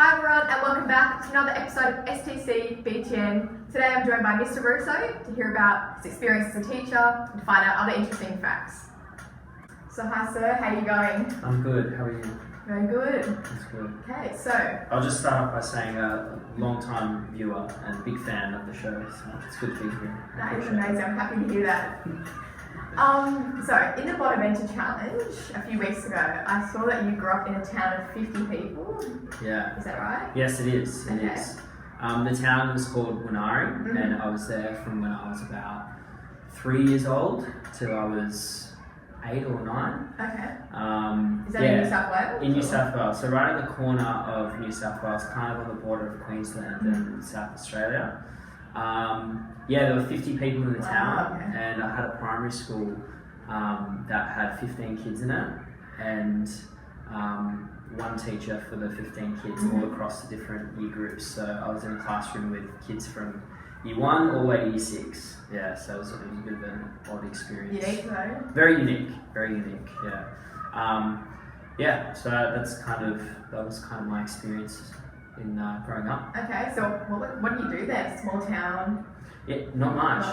Hi everyone and welcome back to another episode of STC BTN. Today I'm joined by Mr Russo to hear about his experience as a teacher and to find out other interesting facts. So hi sir, how are you going? I'm good, how are you? Very good. That's good. Okay, so I'll just start off by saying a long-time viewer and big fan of the show, so it's good to be here. that is amazing, I'm happy to hear that. So in the Bonaventure Challenge a few weeks ago, I saw that you grew up in a town of 50 people. Yeah. Is that right? Yes, it is. It Okay. is. The town was called Winari, and I was there from when I was about 3 years old till I was 8 or 9. Okay. Is that in New South Wales? In New South Wales, so right at the corner of New South Wales, kind of on the border of Queensland and South Australia. There were 50 people in the town, okay. and I had a primary school that had 15 kids in it, and one teacher for the 15 kids all across the different year groups. So I was in a classroom with kids from year 1 all the way to year 6. Yeah, so it was a bit of an odd experience. Unique though? Very unique, yeah. So that was kind of my experience in growing up. Okay, so what do you do there? Small town? Yeah, not much.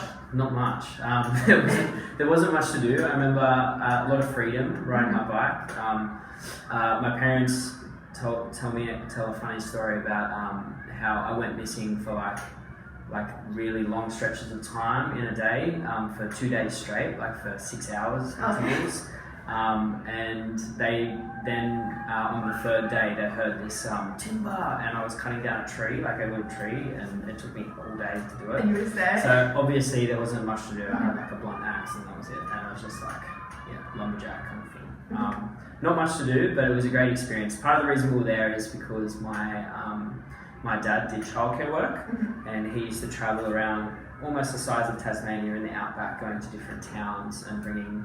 There wasn't much to do. I remember a lot of freedom riding my bike. My parents tell a funny story about how I went missing for like really long stretches of time in a day, for 2 days straight, like for 6 hours intervals. And they then on the third day they heard this timber, and I was cutting down a tree, like a little tree, and it took me all day to do it. And you were just there? So obviously there wasn't much to do. I had like a blunt axe and that was it, and I was just like, lumberjack kind of thing. Not much to do, but it was a great experience. Part of the reason we were there is because my dad did childcare work, and he used to travel around almost the size of Tasmania in the outback, going to different towns and bringing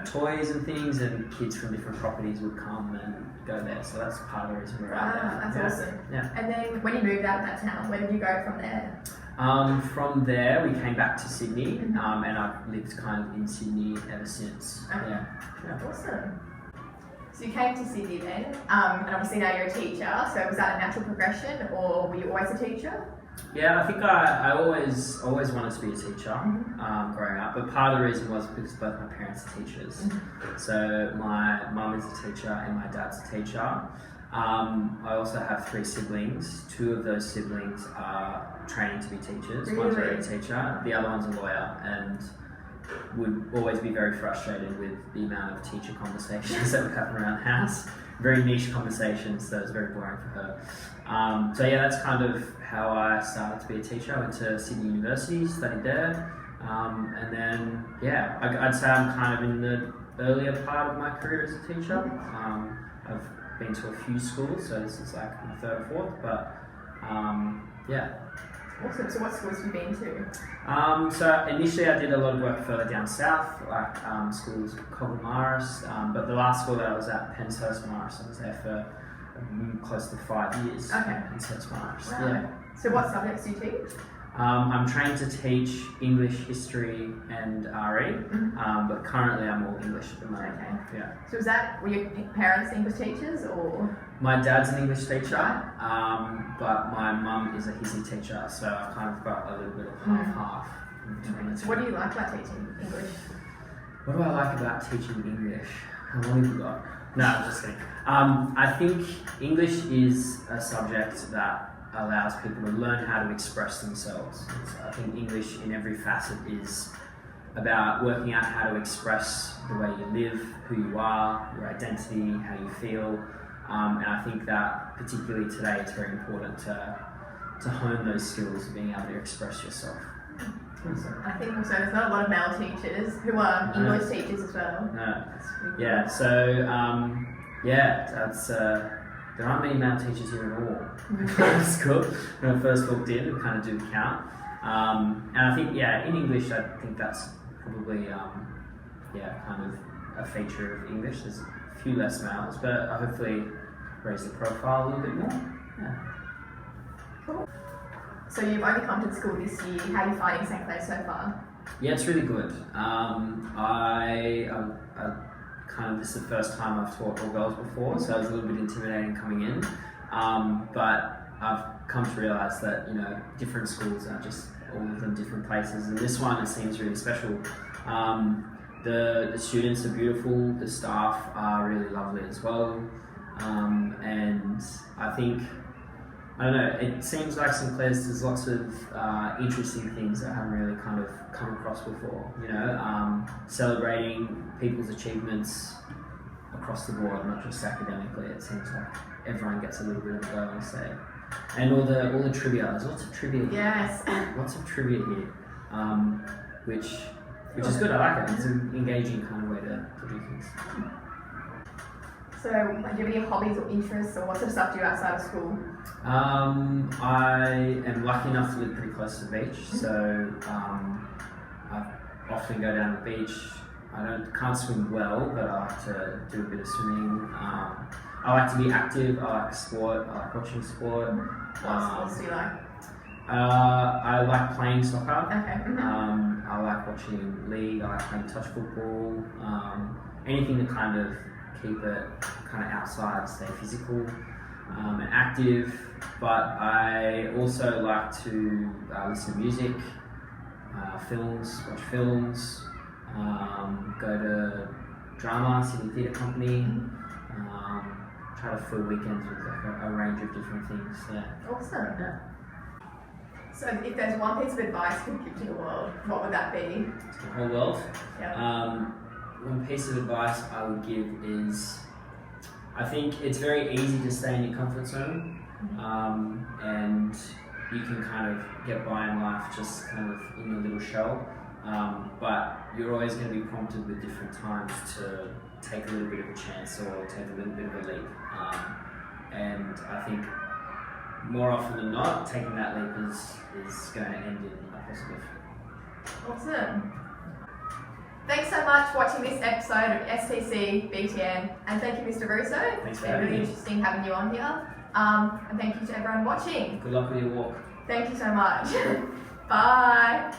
toys and things, and kids from different properties would come and go there. So that's part of the reason we're out there. That's awesome. Yeah. And then when you moved out of that town, where did you go from there? From there, we came back to Sydney, and I've lived kind of in Sydney ever since. Okay. Yeah. Awesome. So you came to Sydney then, and obviously now you're a teacher, so was that a natural progression, or were you always a teacher? Yeah, I think I always wanted to be a teacher growing up, but part of the reason was because both my parents are teachers. So my mum is a teacher and my dad's a teacher. I also have 3 siblings. 2 of those siblings are training to be teachers. Really? One's already a teacher, the other one's a lawyer, and would always be very frustrated with the amount of teacher conversations that would happen around the house. Very niche conversations, so it was very boring for her. That's kind of how I started to be a teacher. I went to Sydney University, studied there, and then I'd say I'm kind of in the earlier part of my career as a teacher. I've been to a few schools, so this is like my 3rd or 4th, but Awesome. So what schools have you been to? So initially I did a lot of work further down south, like schools called Morris, but the last school that I was at, Penshurst Morris, I was there for close to 5 years. Okay. Penshurst Morris. Wow. Yeah. So what subjects do you teach? I'm trained to teach English, history, and RE, but currently I'm all English at the moment. Okay. Yeah. So were your parents English teachers, or? My dad's an English teacher, but my mum is a Hisey teacher, so I've kind of got a little bit of half in between the two. What do you like about teaching English? What do I like about teaching English? How long have you got? No, I'm just kidding. I think English is a subject that allows people to learn how to express themselves. I think English in every facet is about working out how to express the way you live, who you are, your identity, how you feel. And I think that particularly today it's very important to hone those skills of being able to express yourself. I think also there's not a lot of male teachers who are English teachers as well. No. Yeah, so that's there aren't many male teachers here at all at school. When I first walked in, we kind of do count. And I think, in English, I think that's probably, kind of a feature of English. There's a few less males, but I hopefully raise the profile a little bit more. Yeah. Cool. So you've only come to the school this year. How are you finding St Clair so far? Yeah, it's really good. I this is the first time I've taught all girls before, so it was a little bit intimidating coming in. But I've come to realise that, you know, different schools are just all of them different places, and this one, it seems really special. The students are beautiful, the staff are really lovely as well, and I think, I don't know, it seems like St Clair's, there's lots of interesting things that I haven't really kind of come across before, you know, celebrating people's achievements across the board, not just academically. It seems like everyone gets a little bit of a go, I say. And all the trivia, there's lots of trivia here. Yes. Lots of trivia here, which is good. I like it. It's an engaging kind of way to do things. So, like, do you have any hobbies or interests, or what sort of stuff do you do outside of school? I am lucky enough to live pretty close to the beach, so I often go down the beach. I can't swim well, but I like to do a bit of swimming. I like to be active. I like sport. I like watching sport. What sports do you like? I like playing soccer. Okay. I like watching league. I like playing touch football. Anything to kind of keep it kind of outside, stay physical and active. But I also like to listen to music, watch films, go to drama, Sydney Theatre Company. Try to fill weekends with like a range of different things. Yeah. Awesome. Yeah. So, if there's one piece of advice you could give to the world, what would that be? The whole world. Yeah. One piece of advice I would give is, I think it's very easy to stay in your comfort zone, and you can kind of get by in life just kind of in your little shell, but you're always going to be prompted with different times to take a little bit of a chance or take a little bit of a leap, and I think more often than not, taking that leap is going to end in a positive. Awesome. Thanks so much for watching this episode of STC BTN, and thank you, Mr Russo. Thanks It's for been having really me. interesting having you on here, and thank you to everyone watching. Good luck with your walk. Thank you so much. Bye.